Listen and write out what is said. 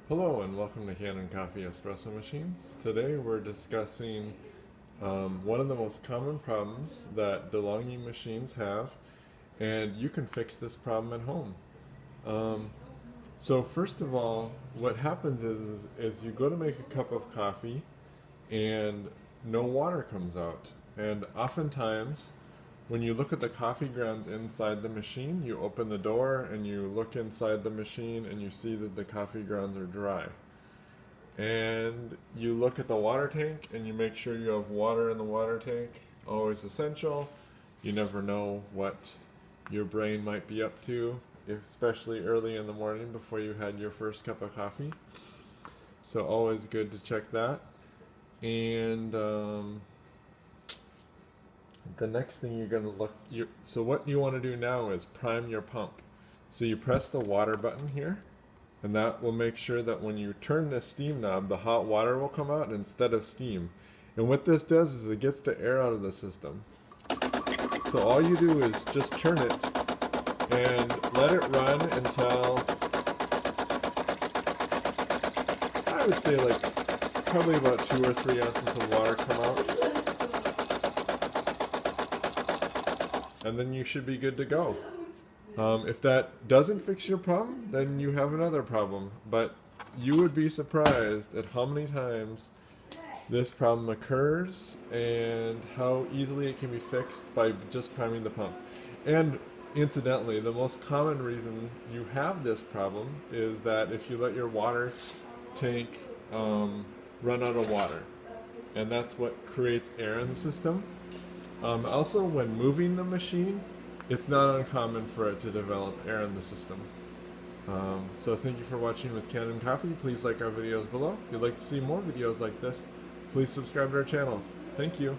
Hello and welcome to Kanen Coffee Espresso Machines. Today we're discussing one of the most common problems that DeLonghi machines have, and you can fix this problem at home. So first of all, what happens is you go to make a cup of coffee and no water comes out. And oftentimes when you look at the coffee grounds inside the machine, you open the door and you look inside the machine and you see that the coffee grounds are dry. And you look at the water tank and you make sure you have water in the water tank, always essential. You never know what your brain might be up to, especially early in the morning before you had your first cup of coffee. So always good to check that. And the next thing you're going to so what you want to do now is prime your pump. So you press the water button here, and that will make sure that when you turn the steam knob, the hot water will come out instead of steam. And what this does is it gets the air out of the system. So all you do is just turn it and let it run until, I would say, like probably about 2 or 3 ounces of water come out. And then you should be good to go. If that doesn't fix your problem, then you have another problem. But you would be surprised at how many times this problem occurs and how easily it can be fixed by just priming the pump. And incidentally, the most common reason you have this problem is that if you let your water tank run out of water. And that's what creates air in the system. Also, when moving the machine, it's not uncommon for it to develop air in the system. So thank you for watching with Kanen Coffee. Please like our videos below. If you'd like to see more videos like this, please subscribe to our channel. Thank you.